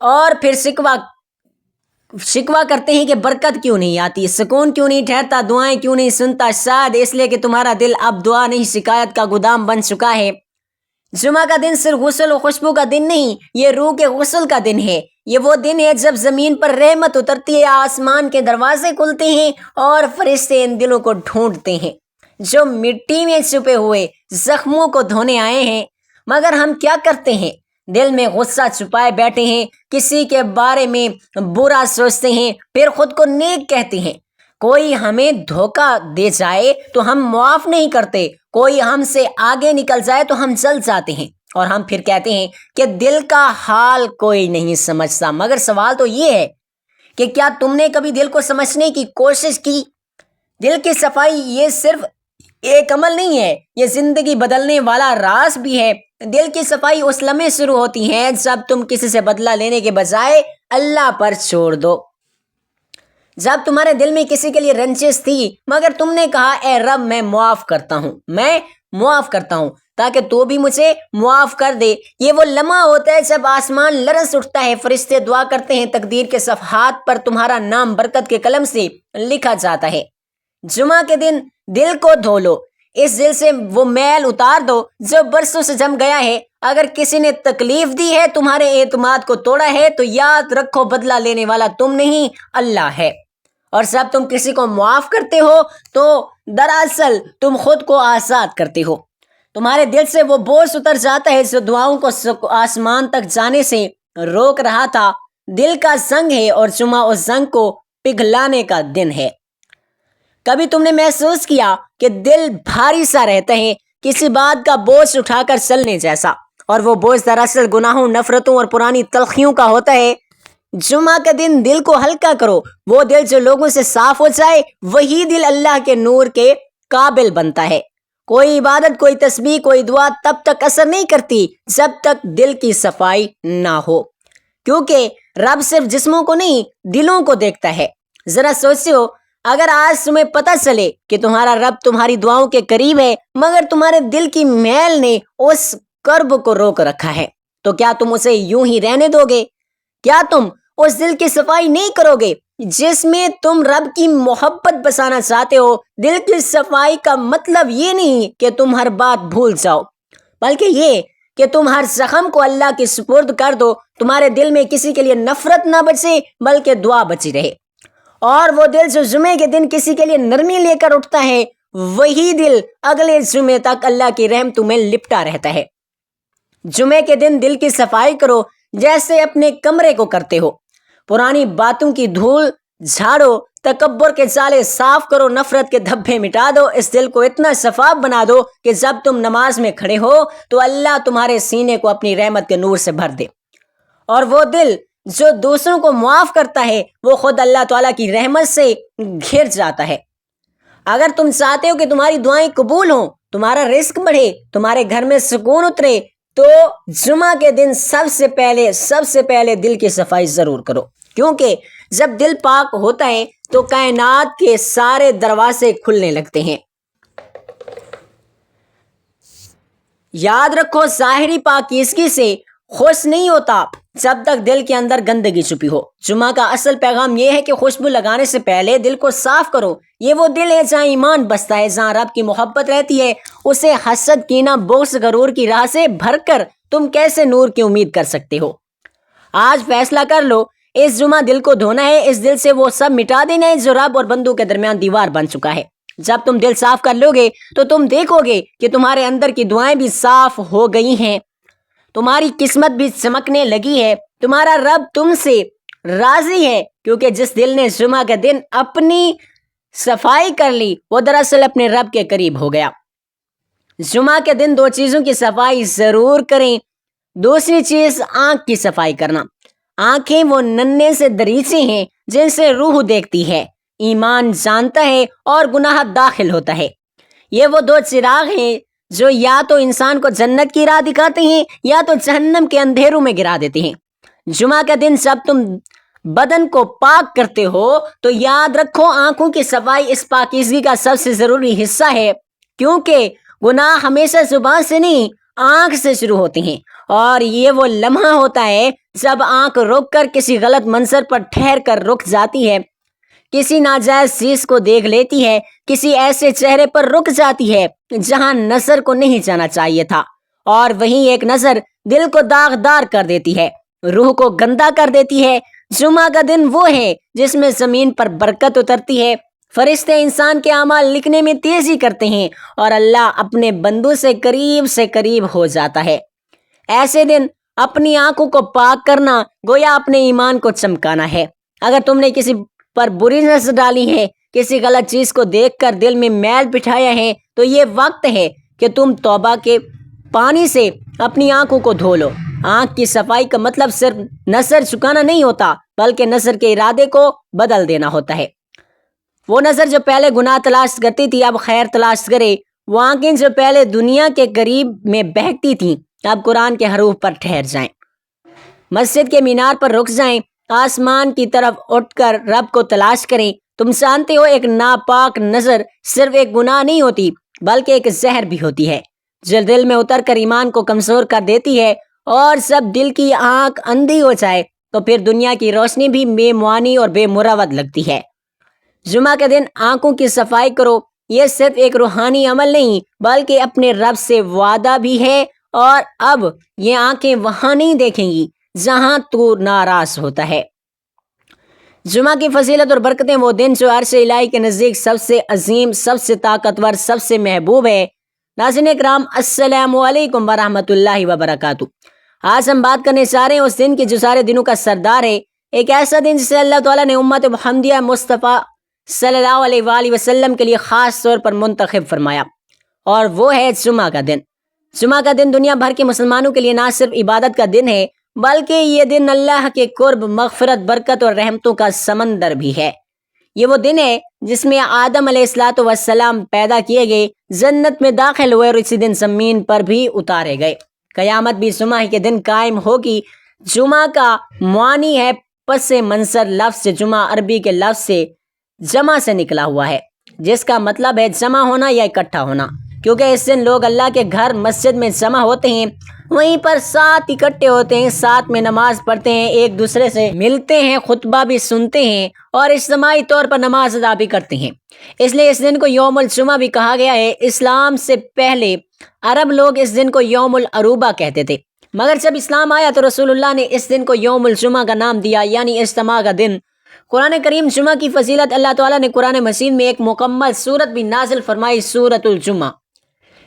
اور پھر شکوہ کرتے ہیں کہ برکت کیوں نہیں آتی، سکون کیوں نہیں ٹھہرتا، دعائیں کیوں نہیں سنتا، شاید اس لیے کہ تمہارا دل اب دعا نہیں شکایت کا گودام بن چکا ہے۔ جمعہ کا دن صرف غسل و خوشبو کا دن نہیں، یہ روح کے غسل کا دن ہے۔ یہ وہ دن ہے جب زمین پر رحمت اترتی ہے، آسمان کے دروازے کھلتے ہیں اور فرشتے ان دلوں کو ڈھونڈتے ہیں جو مٹی میں چھپے ہوئے زخموں کو دھونے آئے ہیں۔ مگر ہم کیا کرتے ہیں؟ دل میں غصہ چھپائے بیٹھے ہیں، کسی کے بارے میں برا سوچتے ہیں، پھر خود کو نیک کہتے ہیں۔ کوئی ہمیں دھوکہ دے جائے تو ہم معاف نہیں کرتے، کوئی ہم سے آگے نکل جائے تو ہم جل جاتے ہیں، اور ہم پھر کہتے ہیں کہ دل کا حال کوئی نہیں سمجھتا۔ مگر سوال تو یہ ہے کہ کیا تم نے کبھی دل کو سمجھنے کی کوشش کی؟ دل کی صفائی یہ صرف ایک عمل نہیں ہے، یہ زندگی بدلنے والا راز بھی ہے۔ دل کی صفائی اس لمحے شروع ہوتی ہے جب تم کسی سے بدلہ لینے کے بجائے اللہ پر چھوڑ دو۔ جب تمہارے دل میں کسی کے لیے رنجش تھی مگر تم نے کہا اے رب میں معاف کرتا ہوں تاکہ تو بھی مجھے معاف کر دے۔ یہ وہ لمحہ ہوتا ہے جب آسمان لرز اٹھتا ہے، فرشتے دعا کرتے ہیں، تقدیر کے صفحات پر تمہارا نام برکت کے قلم سے لکھا جاتا ہے۔ جمعہ کے دن دل کو دھو لو، اس دل سے وہ میل اتار دو جو برسوں سے جم گیا ہے۔ اگر کسی نے تکلیف دی ہے، تمہارے اعتماد کو توڑا ہے، تو یاد رکھو بدلہ لینے والا تم نہیں اللہ ہے۔ اور جب تم کسی کو معاف کرتے ہو تو دراصل تم خود کو آزاد کرتے ہو۔ تمہارے دل سے وہ بوجھ اتر جاتا ہے جو دعاؤں کو آسمان تک جانے سے روک رہا تھا۔ دل کا زنگ ہے اور جمعہ اس زنگ کو پگھلانے کا دن ہے۔ کبھی تم نے محسوس کیا کہ دل بھاری سا رہتا ہے، کسی بات کا بوجھ اٹھا کر چلنے جیسا، اور وہ بوجھ دراصل گناہوں، نفرتوں اور پرانی تلخیوں کا ہوتا ہے؟ جمعہ کا دن دل کو ہلکا کرو۔ وہ دل جو لوگوں سے صاف ہو جائے، وہی دل اللہ کے نور کے قابل بنتا ہے۔ کوئی عبادت، کوئی تسبیح، کوئی دعا تب تک اثر نہیں کرتی جب تک دل کی صفائی نہ ہو، کیونکہ رب صرف جسموں کو نہیں دلوں کو دیکھتا ہے۔ ذرا سوچو، اگر آج تمہیں پتہ چلے کہ تمہارا رب تمہاری دعاؤں کے قریب ہے مگر تمہارے دل کی میل نے اس قرب کو روک رکھا ہے، تو کیا تم اسے یوں ہی رہنے دو گے؟ کیا تم اس دل کی صفائی نہیں کرو گے جس میں تم رب کی محبت بسانا چاہتے ہو؟ دل کی صفائی کا مطلب یہ نہیں کہ تم ہر بات بھول جاؤ، بلکہ یہ کہ تم ہر زخم کو اللہ کے سپرد کر دو۔ تمہارے دل میں کسی کے لیے نفرت نہ بچے بلکہ دعا بچی رہے۔ اور وہ دل جو جمعے کے دن کسی کے لیے نرمی لے کر اٹھتا ہے، وہی دل اگلے جمعے تک اللہ کی رحمتوں میں لپٹا رہتا ہے۔ جمعے کے دن دل کی صفائی کرو جیسے اپنے کمرے کو کرتے ہو۔ پرانی باتوں کی دھول جھاڑو، تکبر کے جالے صاف کرو، نفرت کے دھبے مٹا دو۔ اس دل کو اتنا شفاف بنا دو کہ جب تم نماز میں کھڑے ہو تو اللہ تمہارے سینے کو اپنی رحمت کے نور سے بھر دے۔ اور وہ دل جو دوسروں کو معاف کرتا ہے، وہ خود اللہ تعالیٰ کی رحمت سے گھر جاتا ہے۔ اگر تم چاہتے ہو کہ تمہاری دعائیں قبول ہوں، تمہارا رزق بڑھے، تمہارے گھر میں سکون اترے، تو جمعہ کے دن سب سے پہلے دل کی صفائی ضرور کرو، کیونکہ جب دل پاک ہوتا ہے تو کائنات کے سارے دروازے کھلنے لگتے ہیں۔ یاد رکھو، ظاہری پاکیزگی سے خوش نہیں ہوتا جب تک دل کے اندر گندگی چھپی ہو۔ جمعہ کا اصل پیغام یہ ہے کہ خوشبو لگانے سے پہلے دل کو صاف کرو۔ یہ وہ دل ہے جہاں ایمان بستا ہے، جہاں رب کی محبت رہتی ہے۔ اسے حسد، کینہ، بغض، غرور کی راہ سے بھر کر تم کیسے نور کی امید کر سکتے ہو؟ آج فیصلہ کر لو، اس جمعہ دل کو دھونا ہے، اس دل سے وہ سب مٹا دینا ہے جو رب اور بندوں کے درمیان دیوار بن چکا ہے۔ جب تم دل صاف کر لو گے تو تم دیکھو گے کہ تمہارے اندر کی دعائیں بھی صاف ہو گئی ہیں، تمہاری قسمت بھی چمکنے لگی ہے، تمہارا رب تم سے راضی ہے، کیونکہ جس دل نے جمعہ کے دن اپنی صفائی کر لی وہ دراصل اپنے رب کے قریب ہو گیا۔ جمعہ کے دن دو چیزوں کی صفائی ضرور کریں۔ دوسری چیز آنکھ کی صفائی کرنا۔ آنکھیں وہ ننھے سے دریچے ہیں جن سے روح دیکھتی ہے، ایمان جانتا ہے اور گناہ داخل ہوتا ہے۔ یہ وہ دو چراغ ہیں جو یا تو انسان کو جنت کی راہ دکھاتے ہیں یا تو جہنم کے اندھیروں میں گرا دیتے ہیں۔ جمعہ کا دن جب تم بدن کو پاک کرتے ہو تو یاد رکھو، آنکھوں کی صفائی اس پاکیزگی کا سب سے ضروری حصہ ہے، کیونکہ گناہ ہمیشہ زبان سے نہیں، آنکھ سے شروع ہوتے ہیں، اور یہ وہ لمحہ ہوتا ہے جب آنکھ رک کر کسی غلط منظر پر ٹھہر کر رک جاتی ہے، کسی ناجائز چیز کو دیکھ لیتی ہے، کسی ایسے چہرے پر رک جاتی ہے جہاں نظر کو نہیں جانا چاہیے تھا، اور وہیں ایک نظر دل کو داغدار کر دیتی ہے، روح کو گندا کر دیتی ہے۔ جمعہ کا دن وہ ہے جس میں زمین پر برکت اترتی ہے، فرشتے انسان کے اعمال لکھنے میں تیزی کرتے ہیں اور اللہ اپنے بندوں سے قریب ہو جاتا ہے۔ ایسے دن اپنی آنکھوں کو پاک کرنا گویا اپنے ایمان کو چمکانا ہے۔ اگر تم نے کسی پر بری نظر ڈالی ہے، کسی غلط چیز کو دیکھ کر دل میں میل بٹھایا ہے، تو یہ وقت ہے کہ تم توبہ کے پانی سے اپنی آنکھوں کو دھو لو۔ آنکھ کی صفائی کا مطلب صرف نظر جھکانا نہیں ہوتا، بلکہ نظر کے ارادے کو بدل دینا ہوتا ہے۔ وہ نظر جو پہلے گناہ تلاش کرتی تھی اب خیر تلاش کرے، وہ آنکھیں جو پہلے دنیا کے قریب میں بہکتی تھیں اب قرآن کے حروف پر ٹھہر جائیں، مسجد کے مینار پر رک جائیں، آسمان کی طرف اٹھ کر رب کو تلاش کریں۔ تم جانتے ہو ایک ناپاک نظر صرف ایک گناہ نہیں ہوتی بلکہ ایک زہر بھی ہوتی ہے جو دل میں اتر کر ایمان کو کمزور کر دیتی ہے، اور جب دل کی آنکھ اندھی ہو جائے تو پھر دنیا کی روشنی بھی بے معانی اور بے مروت لگتی ہے۔ جمعہ کے دن آنکھوں کی صفائی کرو، یہ صرف ایک روحانی عمل نہیں بلکہ اپنے رب سے وعدہ بھی ہے، اور اب یہ آنکھیں وہاں نہیں دیکھیں گی جہاں تو ناراض ہوتا ہے۔ جمعہ کی فضیلت اور برکتیں، وہ دن جو عرش الہی کے نزدیک سب سے عظیم، سب سے طاقتور، سب سے محبوب ہے۔ ناظرین اکرام، السلام علیکم ورحمۃ اللہ وبرکاتہ۔ آج ہم بات کرنے چاہ رہے ہیں اس دن کی جو سارے دنوں کا سردار ہے، ایک ایسا دن جسے اللہ تعالیٰ نے امت محمدیہ مصطفیٰ صلی اللہ علیہ وآلہ وسلم کے لیے خاص طور پر منتخب فرمایا، اور وہ ہے جمعہ کا دن۔ جمعہ کا دن دنیا بھر کے مسلمانوں کے لیے نہ صرف عبادت کا دن ہے بلکہ یہ دن اللہ کے قرب، مغفرت، برکت اور رحمتوں کا سمندر بھی ہے۔ یہ وہ دن ہے جس میں آدم علیہ السلام پیدا کیے گئے، جنت میں داخل ہوئے اور اسی دن زمین پر بھی اتارے گئے۔ قیامت بھی جمعہ کے دن قائم ہوگی۔ جمعہ کا معنی ہے پس منظر۔ لفظ جمعہ عربی کے لفظ سے جمع سے نکلا ہوا ہے جس کا مطلب ہے جمع ہونا یا اکٹھا ہونا، کیونکہ اس دن لوگ اللہ کے گھر مسجد میں جمع ہوتے ہیں، وہیں پر ساتھ اکٹھے ہوتے ہیں، ساتھ میں نماز پڑھتے ہیں، ایک دوسرے سے ملتے ہیں، خطبہ بھی سنتے ہیں اور اجتماعی طور پر نماز ادا بھی کرتے ہیں۔ اس لیے اس دن کو یوم الجمعہ بھی کہا گیا ہے۔ اسلام سے پہلے عرب لوگ اس دن کو یوم العروبہ کہتے تھے، مگر جب اسلام آیا تو رسول اللہ نے اس دن کو یوم الجمعہ کا نام دیا، یعنی اجتماع کا دن۔ قرآن کریم جمعہ کی فضیلت، اللہ تعالیٰ نے قرآن مجید میں ایک مکمل سورت بھی نازل فرمائی، سورۃ الجمعہ۔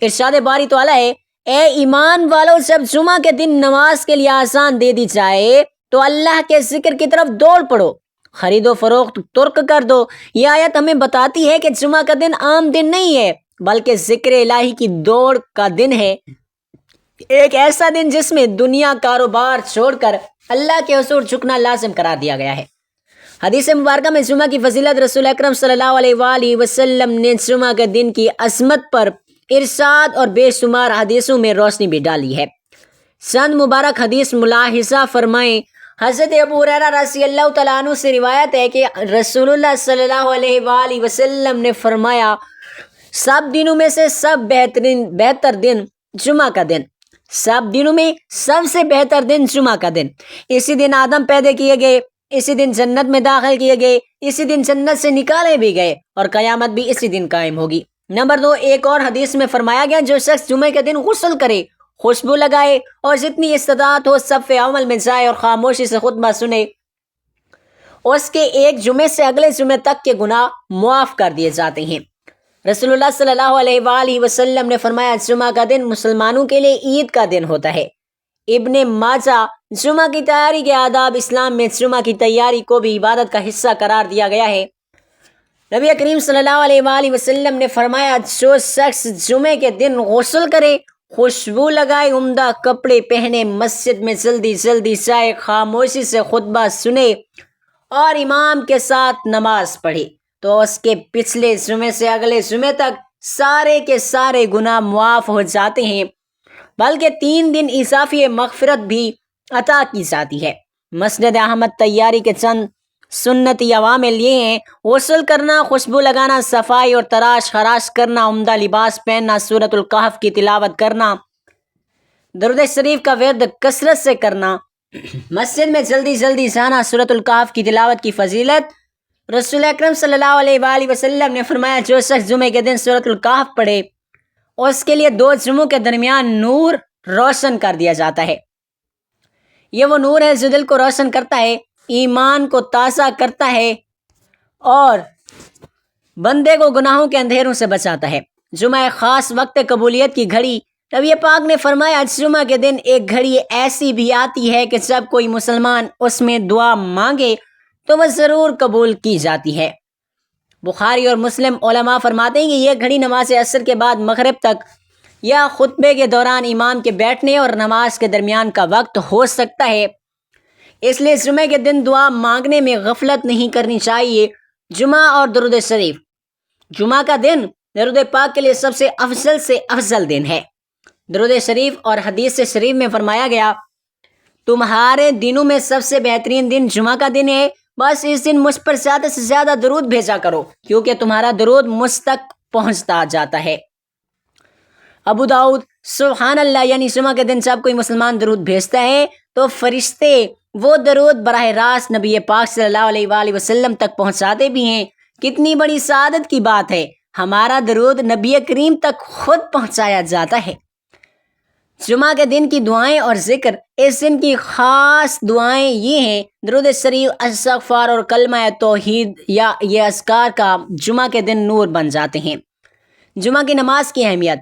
ارشاد باری تعالیٰ ہے، اے ایمان والو، جب جمعہ کے دن نماز کے لیے آذان دے دی جائے تو اللہ کے ذکر کی طرف دوڑ پڑو، خرید و فروخت ترک کر دو۔ یہ آیت ہمیں بتاتی ہے کہ جمعہ کا دن عام دن نہیں ہے بلکہ ذکر الہی کی دوڑ کا دن ہے، ایک ایسا دن جس میں دنیا کاروبار چھوڑ کر اللہ کے حضور جھکنا لازم قرار دیا گیا ہے۔ حدیث مبارکہ میں جمعہ کی فضیلت، رسول اکرم صلی اللہ علیہ وآلہ وسلم نے جمعہ کے دن کی عظمت پر ارشاد اور بے شمار حدیثوں میں روشنی بھی ڈالی ہے۔ چند مبارک حدیث ملاحظہ فرمائیں۔ حضرت ابو ہریرہ رضی اللہ تعالیٰ عنہ سے روایت ہے کہ رسول اللہ صلی اللہ علیہ وآلہ وسلم نے فرمایا، سب دنوں میں سے بہتر دن جمعہ کا دن، سب دنوں میں سب سے بہتر دن جمعہ کا دن۔ اسی دن آدم پیدا کیے گئے، اسی دن جنت میں داخل کیے گئے، اسی دن جنت سے نکالے بھی گئے، اور قیامت بھی اسی دن قائم ہوگی۔ نمبر 2، ایک اور حدیث میں فرمایا گیا، جو شخص جمعے کے دن غسل کرے، خوشبو لگائے اور جتنی استطاعت ہو صف عمل میں جائے اور خاموشی سے خطبہ سنے، اس کے ایک جمعے سے اگلے جمعے تک کے گناہ معاف کر دیے جاتے ہیں۔ رسول اللہ صلی اللہ علیہ وآلہ وسلم نے فرمایا، جمعہ کا دن مسلمانوں کے لیے عید کا دن ہوتا ہے۔ ابن ماجہ، جمعہ کی تیاری کے آداب، اسلام میں جمعہ کی تیاری کو بھی عبادت کا حصہ قرار دیا گیا ہے۔ نبی کریم صلی اللہ علیہ وآلہ وسلم نے فرمایا، جو شخص جمعے کے دن غسل کرے، خوشبو لگائے، عمدہ کپڑے پہنے، مسجد میں جلدی جلدی جائے، خاموشی سے خطبہ سنے اور امام کے ساتھ نماز پڑھے، تو اس کے پچھلے جمعے سے اگلے جمعے تک سارے کے سارے گناہ معاف ہو جاتے ہیں، بلکہ 3 دن اضافی مغفرت بھی عطا کی جاتی ہے۔ مسجد احمد تیاری کے چند سنتی عوامل یہ ہیں: غسل کرنا، خوشبو لگانا، صفائی اور تراش خراش کرنا، عمدہ لباس پہننا، سورۃ الکہف کی تلاوت کرنا، درود شریف کا ورد کثرت سے کرنا، مسجد میں جلدی جلدی جانا، سورۃ الکہف کی تلاوت کی فضیلت۔ رسول اکرم صلی اللہ علیہ وآلہ وسلم نے فرمایا جو شخص جمعے کے دن سورۃ الکہف پڑھے اس کے لیے 2 جمعوں کے درمیان نور روشن کر دیا جاتا ہے۔ یہ وہ نور ہے جو دل کو روشن کرتا ہے، ایمان کو تازہ کرتا ہے اور بندے کو گناہوں کے اندھیروں سے بچاتا ہے۔ جمعہ ایک خاص وقت قبولیت کی گھڑی۔ نبی پاک نے فرمایا جمعہ کے دن ایک گھڑی ایسی بھی آتی ہے کہ جب کوئی مسلمان اس میں دعا مانگے تو وہ ضرور قبول کی جاتی ہے۔ بخاری اور مسلم علماء فرماتے ہیں کہ یہ گھڑی نماز عصر کے بعد مغرب تک یا خطبے کے دوران امام کے بیٹھنے اور نماز کے درمیان کا وقت ہو سکتا ہے، اس لیے جمعے کے دن دعا مانگنے میں غفلت نہیں کرنی چاہیے۔ جمعہ اور درود شریف۔ جمعہ کا دن درود پاک کے لیے سب سے افضل دن ہے۔ درود شریف اور حدیث شریف میں فرمایا گیا تمہارے دنوں میں سب سے بہترین دن جمعہ کا دن ہے، بس اس دن مجھ پر زیادہ سے زیادہ درود بھیجا کرو کیونکہ تمہارا درود مجھ تک پہنچتا جاتا ہے۔ ابو داؤد۔ سبحان اللہ، یعنی جمعہ کے دن جب کوئی مسلمان درود بھیجتا ہے تو فرشتے وہ درود براہ راست نبی پاک صلی اللہ علیہ وآلہ وسلم تک پہنچاتے بھی ہیں۔ کتنی بڑی سعادت کی بات ہے، ہمارا درود نبی کریم تک خود پہنچایا جاتا ہے۔ جمعہ کے دن کی دعائیں اور ذکر۔ اس دن کی خاص دعائیں یہ ہیں: درود شریف، استغفار اور کلمہ توحید یا یہ اذکار کا جمعہ کے دن نور بن جاتے ہیں۔ جمعہ کی نماز کی اہمیت۔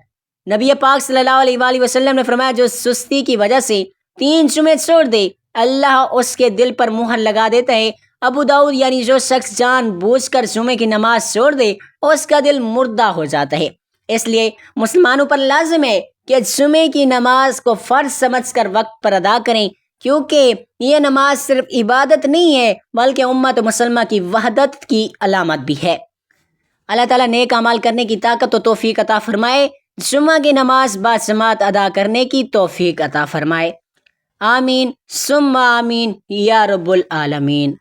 نبی پاک صلی اللہ علیہ وآلہ وسلم نے فرمایا جو سستی کی وجہ سے 3 جمعے چھوڑ دے اللہ اس کے دل پر مہر لگا دیتا ہے۔ ابو داؤد، یعنی جو شخص جان بوجھ کر جمعے کی نماز چھوڑ دے اس کا دل مردہ ہو جاتا ہے۔ اس لیے مسلمانوں پر لازم ہے کہ جمعے کی نماز کو فرض سمجھ کر وقت پر ادا کریں، کیونکہ یہ نماز صرف عبادت نہیں ہے بلکہ امت مسلمہ کی وحدت کی علامت بھی ہے۔ اللہ تعالیٰ نیک اعمال کرنے کی طاقت و توفیق عطا فرمائے، جمعہ کی نماز باجماعت ادا کرنے کی توفیق عطا فرمائے۔ آمین ثم آمین یا رب العالمین۔